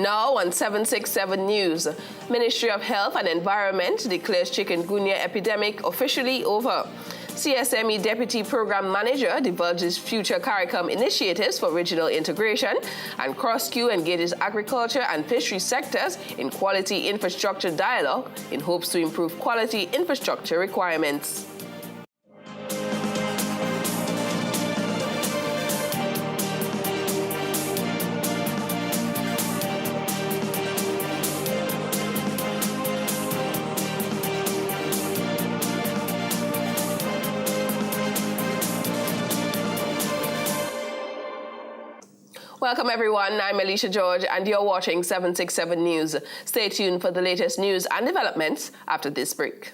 Now on 767 News, Ministry of Health and Environment declares chikungunya epidemic officially over. CSME Deputy Program Manager divulges future CARICOM initiatives for regional integration, and CrossQ engages agriculture and fishery sectors in quality infrastructure dialogue in hopes to improve quality infrastructure requirements. Welcome everyone, I'm Alicia George and you're watching 767 News. Stay tuned for the latest news and developments after this break.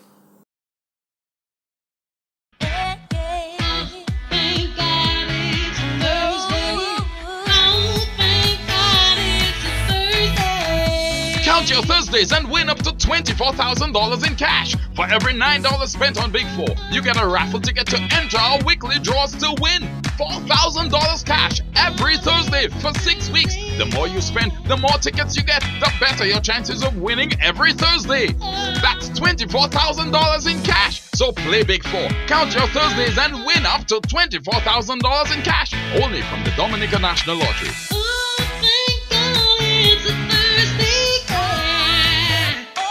Count your Thursdays and win up to $24,000 in cash. For every $9 spent on Big 4, you get a raffle ticket to enter our weekly draws to win $4,000 cash every Thursday for 6 weeks. The more you spend, the more tickets you get, the better your chances of winning every Thursday. That's $24,000 in cash. So play Big 4, count your Thursdays and win up to $24,000 in cash. Only from the Dominica National Lottery.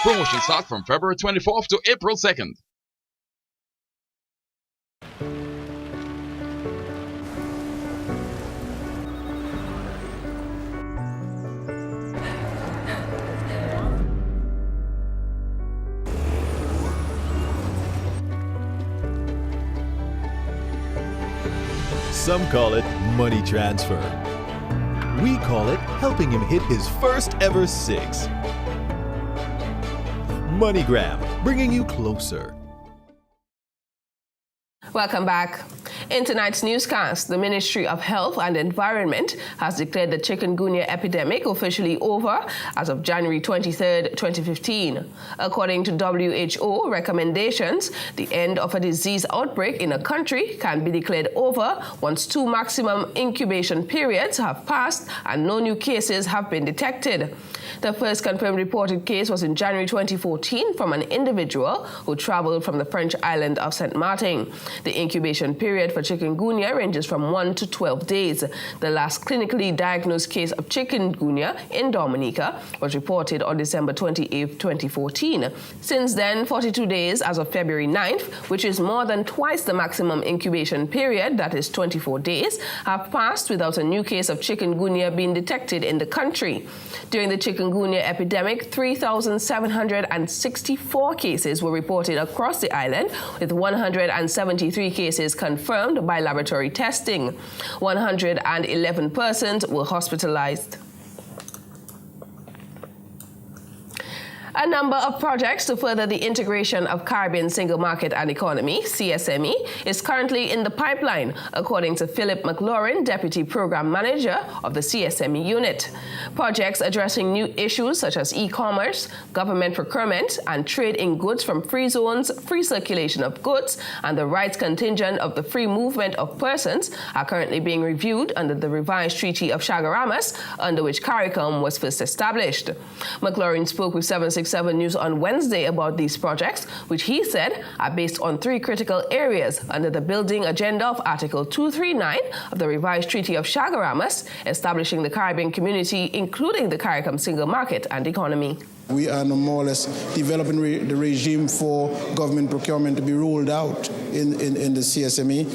Promotion starts from February 24th to April 2nd. Some call it money transfer. We call it helping him hit his first ever six. MoneyGram, bringing you closer. Welcome back. In tonight's newscast, the Ministry of Health and Environment has declared the chikungunya epidemic officially over as of January 23, 2015. According to WHO recommendations, the end of a disease outbreak in a country can be declared over once 2 maximum incubation periods have passed and no new cases have been detected. The first confirmed reported case was in January 2014 from an individual who traveled from the French island of Saint Martin. The incubation period for chikungunya ranges from 1 to 12 days. The last clinically diagnosed case of chikungunya in Dominica was reported on December 28, 2014. Since then, 42 days as of February 9th, which is more than twice the maximum incubation period, that is 24 days, have passed without a new case of chikungunya being detected in the country. During the chikungunya epidemic, 3,764 cases were reported across the island, with 173 cases confirmed by laboratory testing. 111 persons were hospitalized. A number of projects to further the integration of Caribbean Single Market and Economy, CSME, is currently in the pipeline, according to Philip McLaurin, Deputy Program Manager of the CSME unit. Projects addressing new issues such as e-commerce, government procurement, and trade in goods from free zones, free circulation of goods, and the rights contingent of the free movement of persons are currently being reviewed under the revised Treaty of Chaguaramas, under which CARICOM was first established. McLaurin spoke with 767 News on Wednesday about these projects, which he said are based on 3 critical areas under the building agenda of Article 239 of the revised Treaty of Chaguaramas, establishing the Caribbean community, including the CARICOM Single Market and Economy. We are more or less developing the regime for government procurement to be rolled out in the CSME.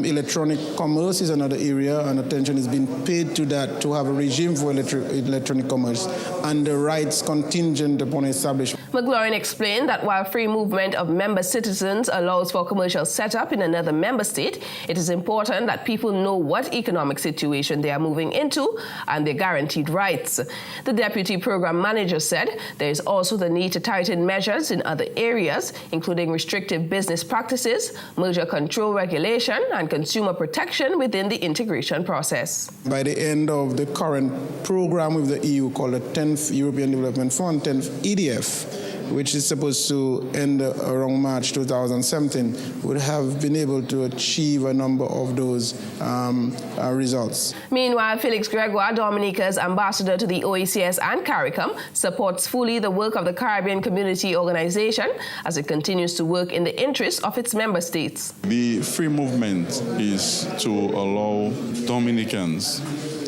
Electronic commerce is another area, and attention is being paid to that, to have a regime for electronic commerce and the rights contingent upon establishment. McLaurin explained that while free movement of member citizens allows for commercial setup in another member state, it is important that people know what economic situation they are moving into and their guaranteed rights. The Deputy Program Manager said there is also the need to tighten measures in other areas, including restrictive business practices, merger control regulation, and consumer protection within the integration process. By the end of the current program with the EU called the 10th European Development Fund, 10th EDF, which is supposed to end around March 2017, would have been able to achieve a number of those results. Meanwhile, Felix Gregoire, Dominica's ambassador to the OECS and CARICOM, supports fully the work of the Caribbean Community Organization as it continues to work in the interest of its member states. The free movement is to allow Dominicans,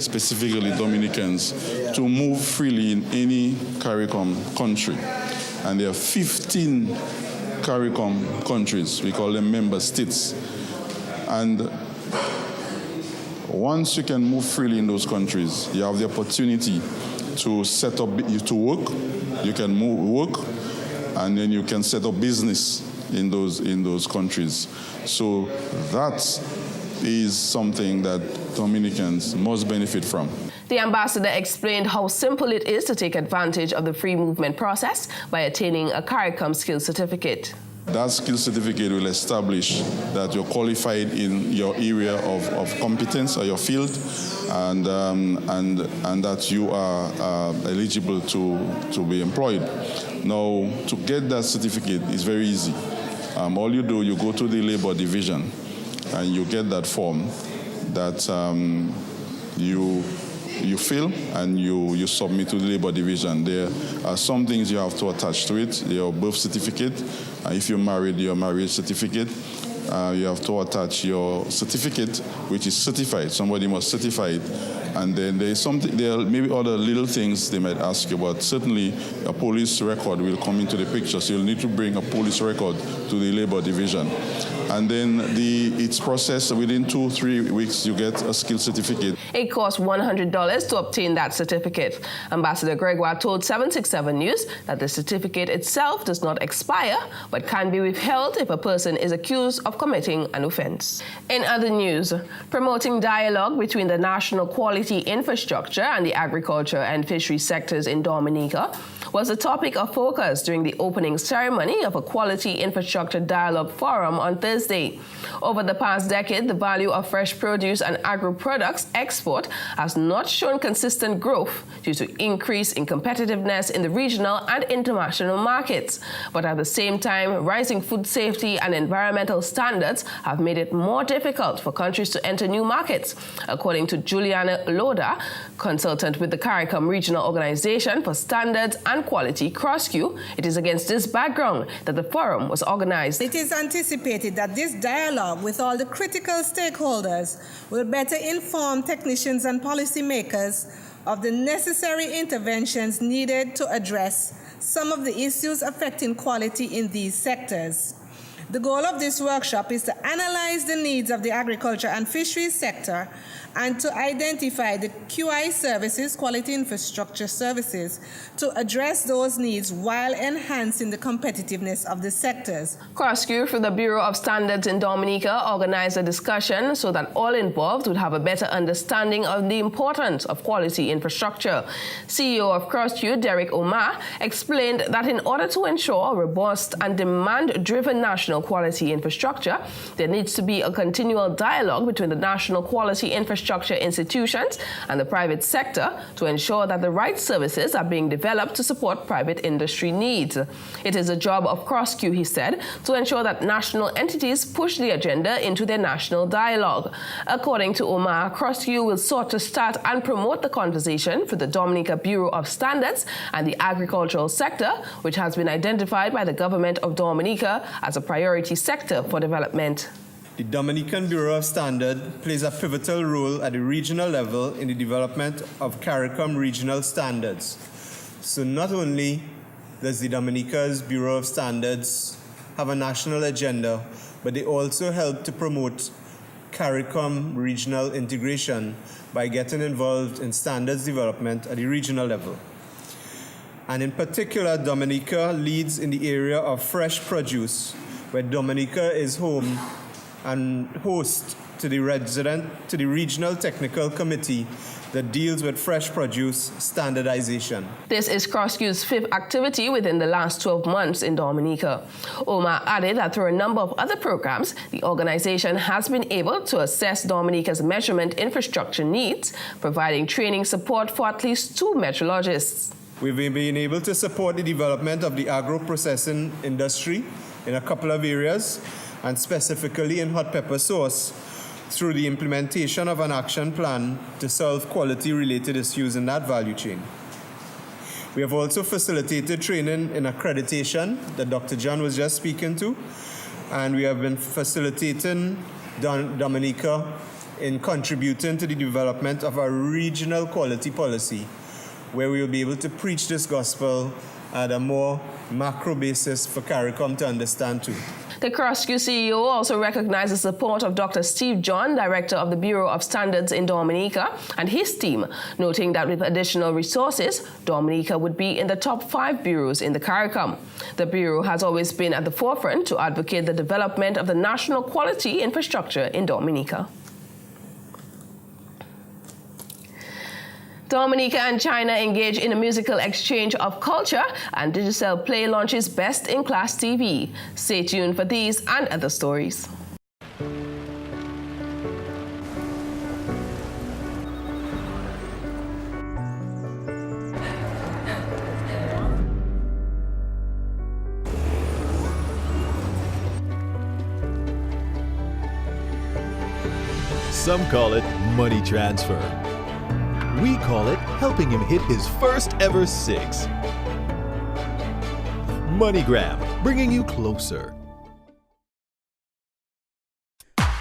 specifically Dominicans, to move freely in any CARICOM country. And there are 15 CARICOM countries, we call them member states. And once you can move freely in those countries, you have the opportunity to set up, to work, you can work, and then you can set up business in those countries. So that is something that Dominicans must benefit from. The ambassador explained how simple it is to take advantage of the free movement process by attaining a CARICOM skills certificate. That skill certificate will establish that you're qualified in your area of competence or your field, and that you are eligible to be employed. Now, to get that certificate is very easy. All you do, you go to the labor division, and you get that form that you fill and you submit to the labor division. There are some things you have to attach to it. Your birth certificate. If you're married, your marriage certificate. You have to attach your certificate, which is certified. Somebody must certify it. And then there are maybe other little things they might ask you, but certainly a police record will come into the picture. So you'll need to bring a police record to the labor division. And then it's processed within 2-3 weeks, you get a skill certificate. It costs $100 to obtain that certificate. Ambassador Gregoire told 767 News that the certificate itself does not expire, but can be withheld if a person is accused of committing an offense. In other news, promoting dialogue between the national quality infrastructure and the agriculture and fisheries sectors in Dominica was a topic of focus during the opening ceremony of a Quality Infrastructure Dialogue Forum on Thursday. Over the past decade, the value of fresh produce and agro-products export has not shown consistent growth due to increase in competitiveness in the regional and international markets. But at the same time, rising food safety and environmental standards have made it more difficult for countries to enter new markets, according to Juliana Loda, consultant with the CARICOM Regional Organization for Standards and Quality, CROSSQ. It is against this background that the forum was organized. It is anticipated that this dialogue with all the critical stakeholders will better inform technicians and policymakers of the necessary interventions needed to address some of the issues affecting quality in these sectors. The goal of this workshop is to analyze the needs of the agriculture and fisheries sector and to identify the QI services, quality infrastructure services, to address those needs while enhancing the competitiveness of the sectors. CROSSQ, through the Bureau of Standards in Dominica, organized a discussion so that all involved would have a better understanding of the importance of quality infrastructure. CEO of CROSSQ, Derek Omar, explained that in order to ensure a robust and demand-driven national quality infrastructure, there needs to be a continual dialogue between the national quality infrastructure institutions and the private sector to ensure that the right services are being developed to support private industry needs. It is a job of CROSSQ, he said, to ensure that national entities push the agenda into their national dialogue. According to Omar, CROSSQ will sort to start and promote the conversation for the Dominica Bureau of Standards and the agricultural sector, which has been identified by the government of Dominica as a priority sector for development. The Dominican Bureau of Standards plays a pivotal role at the regional level in the development of CARICOM regional standards. So not only does the Dominica's Bureau of Standards have a national agenda, but they also help to promote CARICOM regional integration by getting involved in standards development at the regional level. And in particular, Dominica leads in the area of fresh produce, where Dominica is home and host to the Regional Technical Committee that deals with fresh produce standardization. This is CROSSQ's fifth activity within the last 12 months in Dominica. Omar added that through a number of other programs, the organization has been able to assess Dominica's measurement infrastructure needs, providing training support for at least 2 metrologists. We've been able to support the development of the agro-processing industry in a couple of areas, and specifically in hot pepper sauce, through the implementation of an action plan to solve quality-related issues in that value chain. We have also facilitated training in accreditation that Dr. John was just speaking to, and we have been facilitating Dominica in contributing to the development of a regional quality policy, where we will be able to preach this gospel at a more macro basis for CARICOM to understand too. The CrossQ CEO also recognized the support of Dr. Steve John, Director of the Bureau of Standards in Dominica, and his team, noting that with additional resources, Dominica would be in the top 5 bureaus in the CARICOM. The Bureau has always been at the forefront to advocate the development of the national quality infrastructure in Dominica. Dominica and China engage in a musical exchange of culture, and Digicel Play launches Best in Class TV. Stay tuned for these and other stories. Some call it money transfer. We call it helping him hit his first ever 6. MoneyGram, bringing you closer.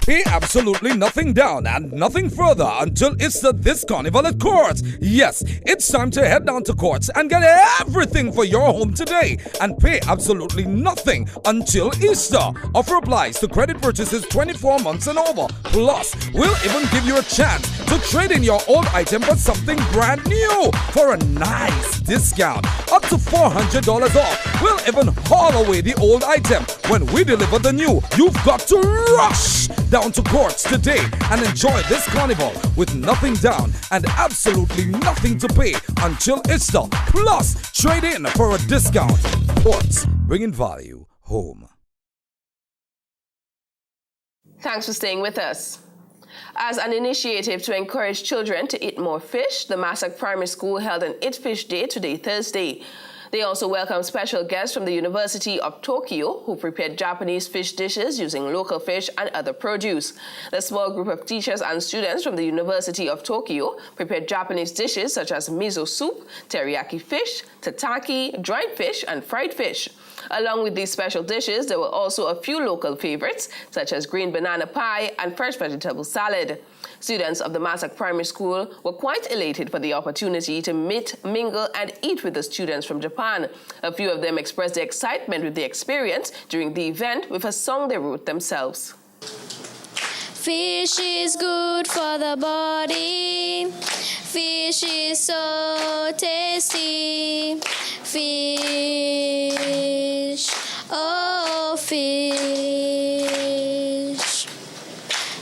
Pay absolutely nothing down and nothing further until Easter this carnival at Courts. Yes, it's time to head down to Courts and get everything for your home today and pay absolutely nothing until Easter. Offer applies to credit purchases 24 months and over. Plus, we'll even give you a chance to trade in your old item for something brand new for a nice discount. Up to $400 off. We'll even haul away the old item when we deliver the new. You've got to rush down to Courts today and enjoy this carnival with nothing down and absolutely nothing to pay until Easter. Plus, trade in for a discount. Courts, bringing value home. Thanks for staying with us. As an initiative to encourage children to eat more fish, the Massac Primary School held an Eat Fish Day today, Thursday. They also welcomed special guests from the University of Tokyo who prepared Japanese fish dishes using local fish and other produce. The small group of teachers and students from the University of Tokyo prepared Japanese dishes such as miso soup, teriyaki fish, tataki, dried fish, and fried fish. Along with these special dishes, there were also a few local favorites such as green banana pie and fresh vegetable salad. Students of the Massac Primary School were quite elated for the opportunity to meet, mingle, and eat with the students from Japan. A few of them expressed their excitement with the experience during the event with a song they wrote themselves. Fish is good for the body. Fish is so tasty. Fish, oh fish.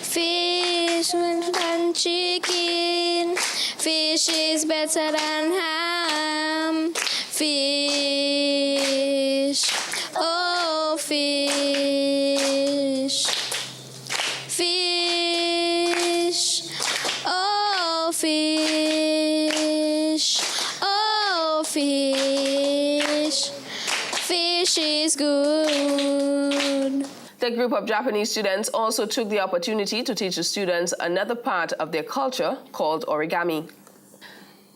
Fish than chicken. Fish is better than ham. Fish, oh fish. Fish, oh fish. Oh fish. Fish is good. The group of Japanese students also took the opportunity to teach the students another part of their culture called origami.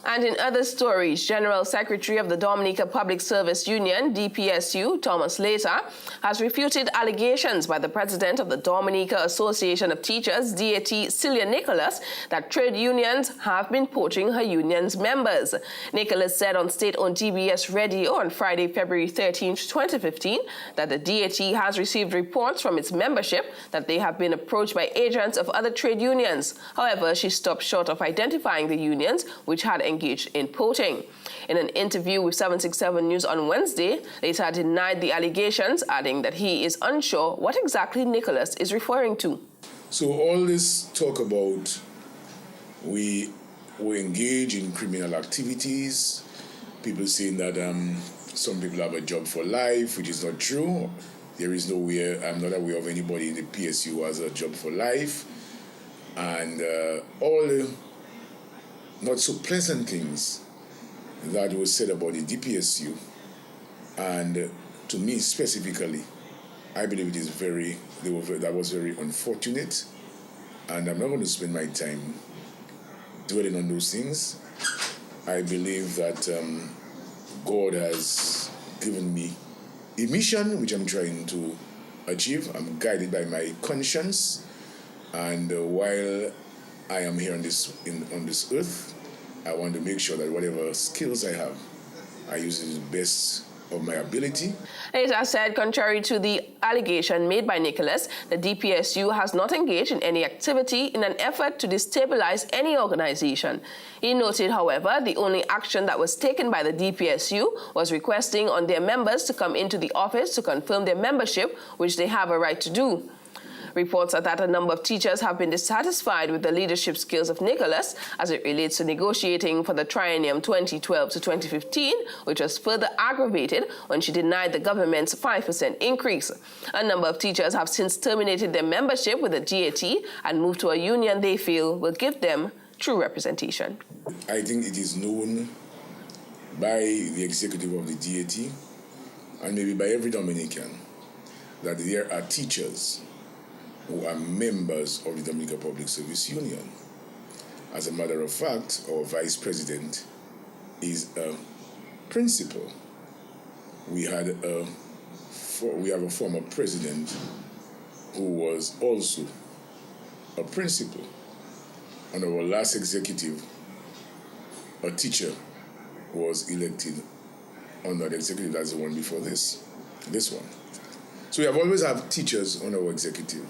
And in other stories, General Secretary of the Dominica Public Service Union, DPSU, Thomas Later, has refuted allegations by the president of the Dominica Association of Teachers, DAT, Celia Nicholas, that trade unions have been poaching her union's members. Nicholas said on state-owned TBS Radio on Friday, February 13, 2015, that the DAT has received reports from its membership that they have been approached by agents of other trade unions. However, she stopped short of identifying the unions which had engaged in poaching. In an interview with 767 News on Wednesday, Later denied the allegations, adding that he is unsure what exactly Nicholas is referring to. So all this talk about we engage in criminal activities, people saying that some people have a job for life, which is not true. There is nowhere, I'm not aware of anybody in the PSU who has a job for life. And all the not so pleasant things that was said about the DPSU, and to me specifically, I believe it is that was very unfortunate, and I'm not going to spend my time dwelling on those things. I believe that God has given me a mission which I'm trying to achieve. I'm guided by my conscience, and while I am here on this earth, I want to make sure that whatever skills I have, I use it to the best of my ability. It has said, contrary to the allegation made by Nicholas, the DPSU has not engaged in any activity in an effort to destabilize any organization. He noted, however, the only action that was taken by the DPSU was requesting on their members to come into the office to confirm their membership, which they have a right to do. Reports are that a number of teachers have been dissatisfied with the leadership skills of Nicholas as it relates to negotiating for the triennium 2012 to 2015, which was further aggravated when she denied the government's 5% increase. A number of teachers have since terminated their membership with the GAT and moved to a union they feel will give them true representation. I think it is known by the executive of the GAT and maybe by every Dominican that there are teachers who are members of the Dominica Public Service Union. As a matter of fact, our vice president is a principal. We have a former president who was also a principal. On our last executive, a teacher was elected under the executive. That's the one before this one. So we have always have teachers on our executive.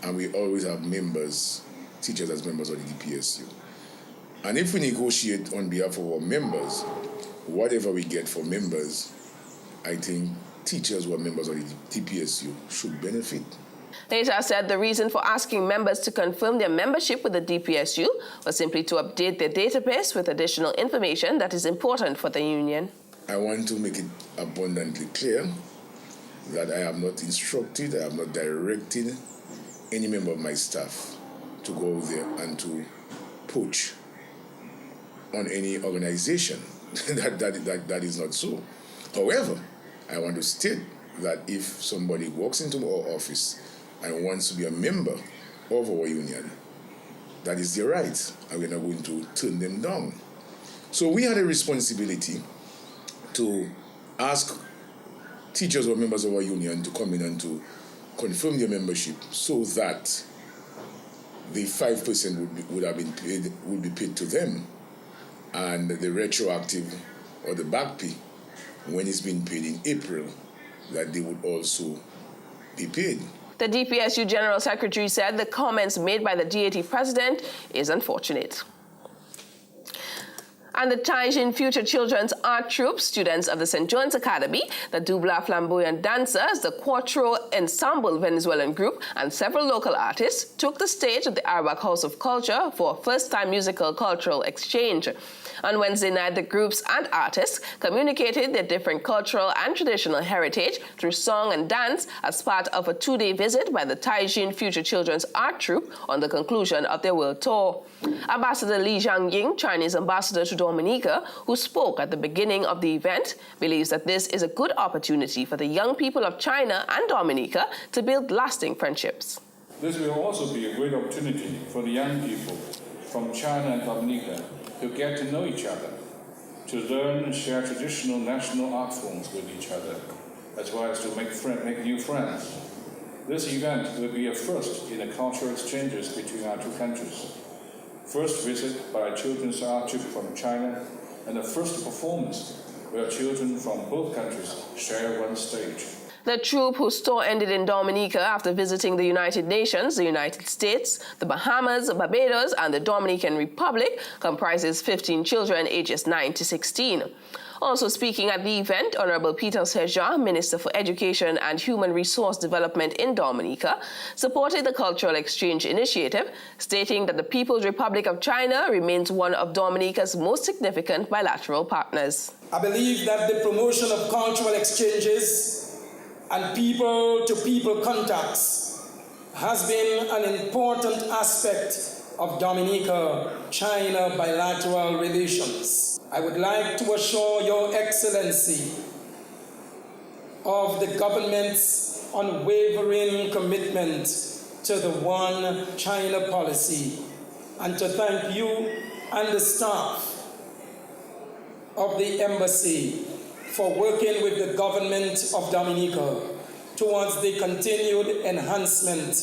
And we always have teachers as members of the DPSU. And if we negotiate on behalf of our members, whatever we get for members, I think teachers who are members of the DPSU should benefit. Later said the reason for asking members to confirm their membership with the DPSU was simply to update their database with additional information that is important for the union. I want to make it abundantly clear that I have not instructed, I have not directed any member of my staff to go out there and to poach on any organization. that is not so. However, I want to state that if somebody walks into our office and wants to be a member of our union, that is their right, and we're not going to turn them down. So we had a responsibility to ask teachers or members of our union to come in and to confirm their membership so that the 5% would be paid to them, and the retroactive or the back pay when it's been paid in April, that they would also be paid. The DPSU General Secretary said the comments made by the GAT president is unfortunate. And the Taijin Future Children's Art Troupe, students of the St. John's Academy, the Dubla Flamboyant Dancers, the Cuatro Ensemble Venezuelan group, and several local artists took the stage at the Arabak House of Culture for a first-time musical cultural exchange. On Wednesday night, the groups and artists communicated their different cultural and traditional heritage through song and dance as part of a 2-day visit by the Taijin Future Children's Art Troupe on the conclusion of their world tour. Ambassador Li Jiangying, Chinese ambassador to Dominica, who spoke at the beginning of the event, believes that this is a good opportunity for the young people of China and Dominica to build lasting friendships. This will also be a great opportunity for the young people from China and Dominica to get to know each other, to learn and share traditional national art forms with each other, as well as to make new friends. This event will be a first in the cultural exchanges between our two countries. First visit by a children's art troupe from China, and the first performance where children from both countries share one stage. The troupe, whose tour ended in Dominica after visiting the United Nations, the United States, the Bahamas, Barbados, and the Dominican Republic, comprises 15 children ages 9 to 16. Also speaking at the event, Honorable Peter Seja, Minister for Education and Human Resource Development in Dominica, supported the Cultural Exchange Initiative, stating that the People's Republic of China remains one of Dominica's most significant bilateral partners. I believe that the promotion of cultural exchanges and people-to-people contacts has been an important aspect of Dominica-China bilateral relations. I would like to assure Your Excellency of the government's unwavering commitment to the One China policy, and to thank you and the staff of the embassy for working with the government of Dominica towards the continued enhancement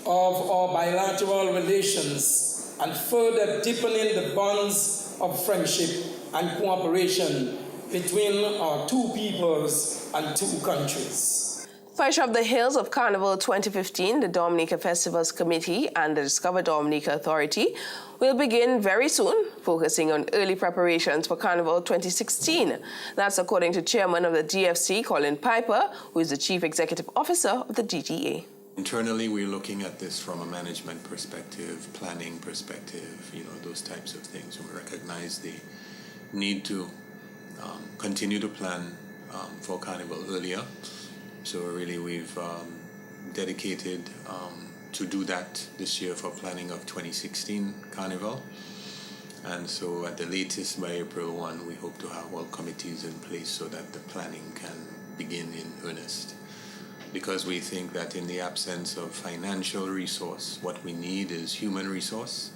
of our bilateral relations and further deepening the bonds of friendship and cooperation between our two peoples and two countries. Fresh off the heels of Carnival 2015, the Dominica Festivals Committee and the Discover Dominica Authority will begin very soon, focusing on early preparations for Carnival 2016. That's according to Chairman of the DFC, Colin Piper, who is the Chief Executive Officer of the DGA. Internally, we're looking at this from a management perspective, planning perspective, those types of things. We recognize the need to continue to plan for Carnival earlier. So really we've dedicated to do that this year for planning of 2016 Carnival. And so at the latest by April 1, we hope to have all committees in place so that the planning can begin in earnest. Because we think that in the absence of financial resource, what we need is human resource.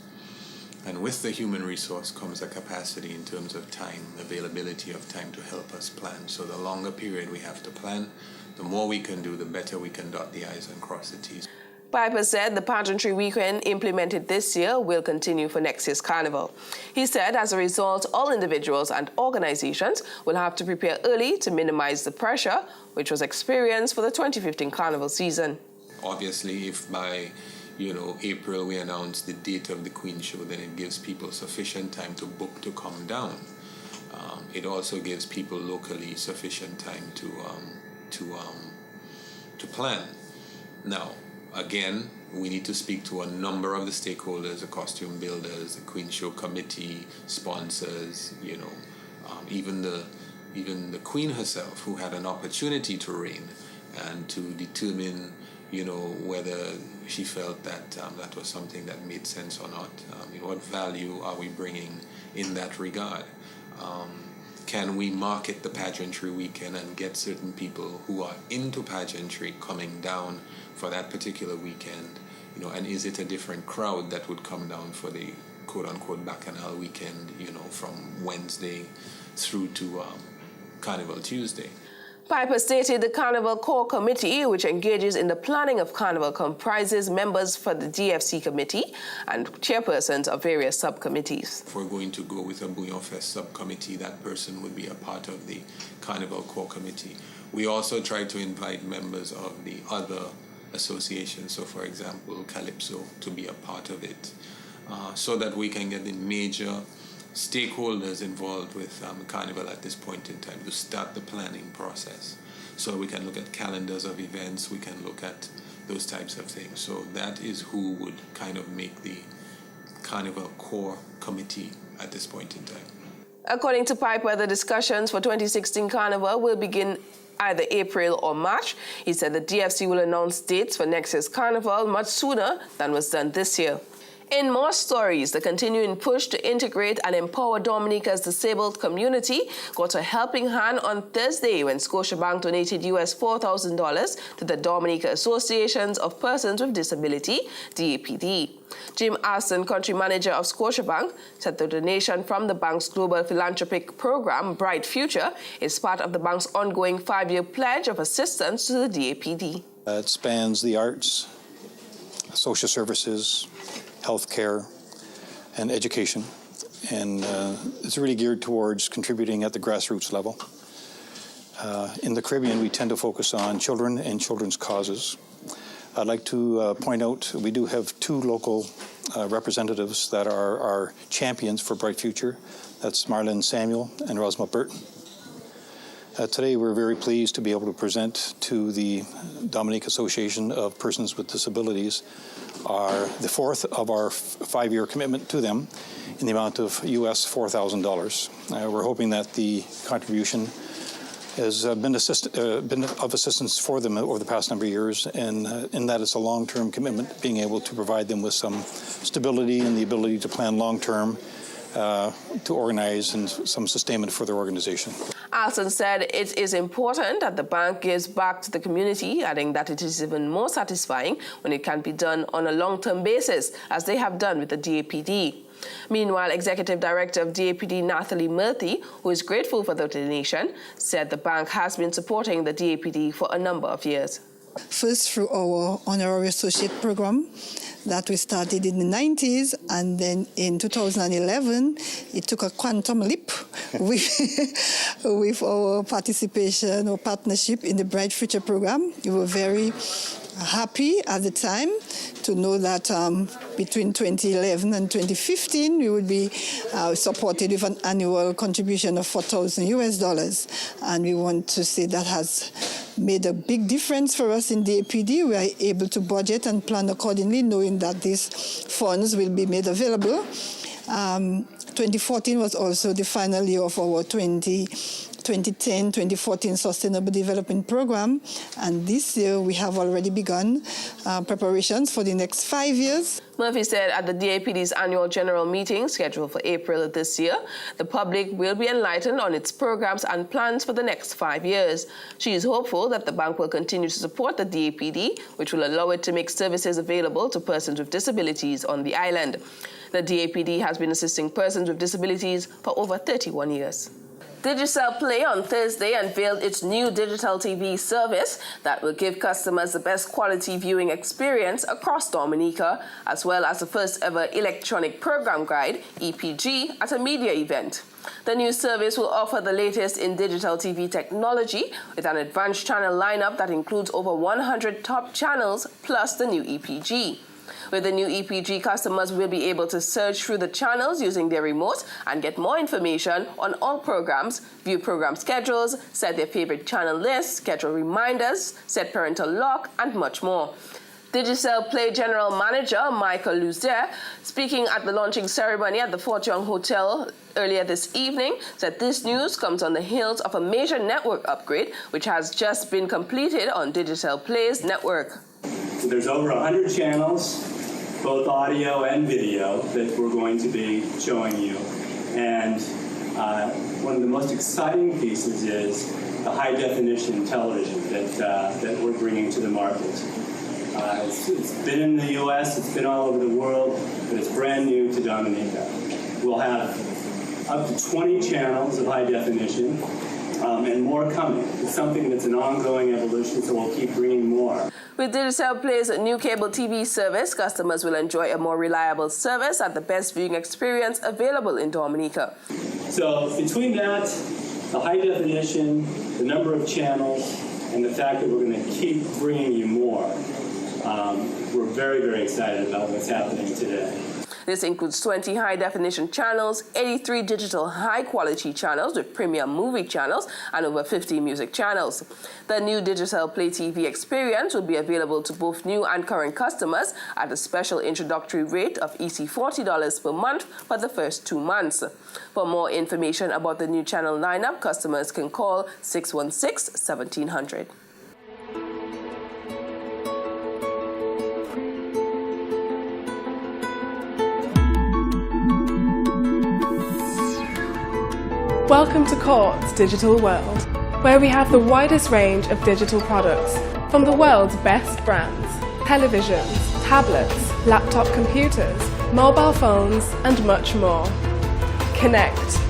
And with the human resource comes a capacity in terms of time, availability of time to help us plan. So the longer period we have to plan, the more we can do, the better we can dot the I's and cross the T's. Piper said the pageantry weekend implemented this year will continue for next year's Carnival. He said as a result, all individuals and organizations will have to prepare early to minimize the pressure which was experienced for the 2015 Carnival season. Obviously, if by April we announce the date of the Queen Show, then it gives people sufficient time to book to come down. It also gives people locally sufficient time to plan. Now, again, we need to speak to a number of the stakeholders, the costume builders, the Queen Show committee, sponsors, even the Queen herself, who had an opportunity to reign and to determine, whether she felt that that was something that made sense or not. What value are we bringing in that regard? Can we market the pageantry weekend and get certain people who are into pageantry coming down for that particular weekend? And is it a different crowd that would come down for the quote-unquote Bacchanal weekend, from Wednesday through to Carnival Tuesday? Piper stated the Carnival Core Committee, which engages in the planning of Carnival, comprises members for the DFC committee and chairpersons of various subcommittees. If we're going to go with a Bouillon Fest subcommittee, that person would be a part of the Carnival Core Committee. We also try to invite members of the other associations, so for example, Calypso, to be a part of it, so that we can get the major stakeholders involved with Carnival at this point in time to start the planning process. So we can look at calendars of events, we can look at those types of things. So that is who would kind of make the Carnival Core Committee at this point in time. According to Piper, the discussions for 2016 Carnival will begin either April or March. He said the DFC will announce dates for next year's Carnival much sooner than was done this year. In more stories, the continuing push to integrate and empower Dominica's disabled community got a helping hand on Thursday when Scotiabank donated US $4,000 to the Dominica Associations of Persons with Disability, DAPD. Jim Aston, country manager of Scotiabank, said the donation from the bank's global philanthropic program, Bright Future, is part of the bank's ongoing 5-year pledge of assistance to the DAPD. It spans the arts, social services, healthcare, and education, and it's really geared towards contributing at the grassroots level. In the Caribbean, we tend to focus on children and children's causes. I'd like to point out we do have 2 local representatives that are our champions for Bright Future. That's Marlene Samuel and Rosma Burton. Today, we're very pleased to be able to present to the Dominic Association of Persons with Disabilities the 4th of our 5-year commitment to them in the amount of US $4,000. We're hoping that the contribution has been of assistance for them over the past number of years, and in that it's a long-term commitment, being able to provide them with some stability and the ability to plan long-term to organize and some sustainment for their organization. Alston said it is important that the bank gives back to the community, adding that it is even more satisfying when it can be done on a long-term basis, as they have done with the DAPD. Meanwhile, Executive Director of DAPD, Nathalie Murthy, who is grateful for the donation, said the bank has been supporting the DAPD for a number of years. First through our honorary associate program that we started in the 90s, and then in 2011 it took a quantum leap with our participation or partnership in the Bright Future program. We were very happy at the time to know that between 2011 and 2015 we would be supported with an annual contribution of $4,000, and we want to say that has made a big difference for us in DAPD. We are able to budget and plan accordingly, knowing that these funds will be made available. 2014 was also the final year of our 2010-2014 Sustainable Development Program, and this year we have already begun preparations for the next 5 years. Murphy said at the DAPD's annual general meeting scheduled for April of this year, the public will be enlightened on its programs and plans for the next 5 years. She is hopeful that the bank will continue to support the DAPD, which will allow it to make services available to persons with disabilities on the island. The DAPD has been assisting persons with disabilities for over 31 years. Digicel Play on Thursday unveiled its new digital TV service that will give customers the best quality viewing experience across Dominica, as well as the first ever electronic program guide, EPG, at a media event. The new service will offer the latest in digital TV technology with an advanced channel lineup that includes over 100 top channels plus the new EPG. With the new EPG, customers will be able to search through the channels using their remote and get more information on all programs, view program schedules, set their favorite channel lists, schedule reminders, set parental lock, and much more. Digicel Play General Manager Michael Luzer, speaking at the launching ceremony at the Fort Young Hotel earlier this evening, said this news comes on the heels of a major network upgrade which has just been completed on Digicel Play's network. There's over 100 channels, both audio and video, that we're going to be showing you. And one of the most exciting pieces is the high-definition television that we're bringing to the market. It's been in the U.S., it's been all over the world, but it's brand new to Dominica. We'll have up to 20 channels of high definition, and more coming. It's something that's an ongoing evolution, so we'll keep bringing more. With Digicel Play's new cable TV service, customers will enjoy a more reliable service at the best viewing experience available in Dominica. So between that, the high definition, the number of channels, and the fact that we're going to keep bringing you more, we're very, very excited about what's happening today. This includes 20 high-definition channels, 83 digital high-quality channels with premium movie channels, and over 50 music channels. The new Digicel Play TV experience will be available to both new and current customers at a special introductory rate of $40 per month for the first 2 months. For more information about the new channel lineup, customers can call 616-1700. Welcome to Court's Digital World, where we have the widest range of digital products from the world's best brands, televisions, tablets, laptop computers, mobile phones, and much more. Connect,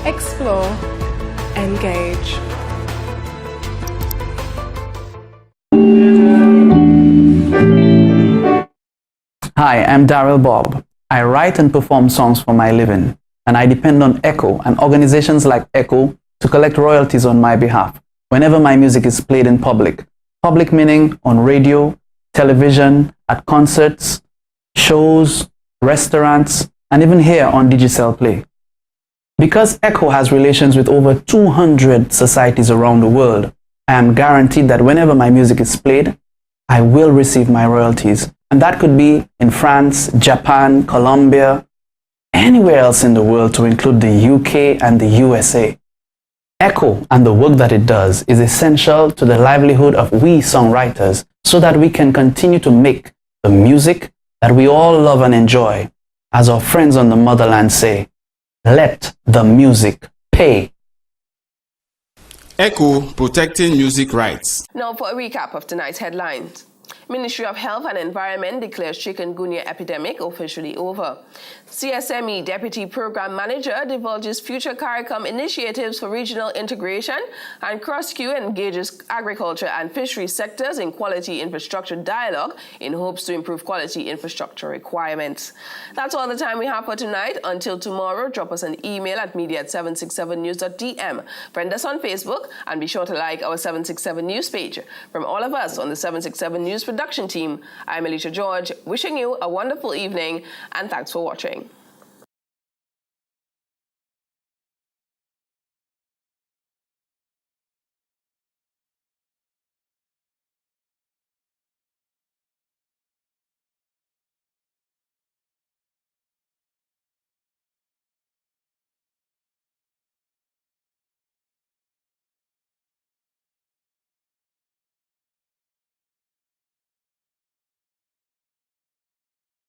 explore, engage. Hi, I'm Daryl Bob. I write and perform songs for my living, and I depend on Echo and organizations like Echo to collect royalties on my behalf whenever my music is played in public. Public meaning on radio, television, at concerts, shows, restaurants, and even here on Digicel Play. Because Echo has relations with over 200 societies around the world, I am guaranteed that whenever my music is played, I will receive my royalties. And that could be in France, Japan, Colombia, anywhere else in the world, to include the UK and the USA. Echo and the work that it does is essential to the livelihood of we songwriters so that we can continue to make the music that we all love and enjoy. As our friends on the motherland say, Let the music pay. ECHO, protecting music rights. Now for a recap of tonight's headlines. Ministry of Health and Environment declares chikungunya epidemic officially over. CSME Deputy Program Manager divulges future CARICOM initiatives for regional integration, and CrossQ engages agriculture and fisheries sectors in quality infrastructure dialogue in hopes to improve quality infrastructure requirements. That's all the time we have for tonight. Until tomorrow, drop us an email at media@767news.dm. Friend us on Facebook and be sure to like our 767 News page. From all of us on the 767 News production team, I'm Alicia George, wishing you a wonderful evening and thanks for watching.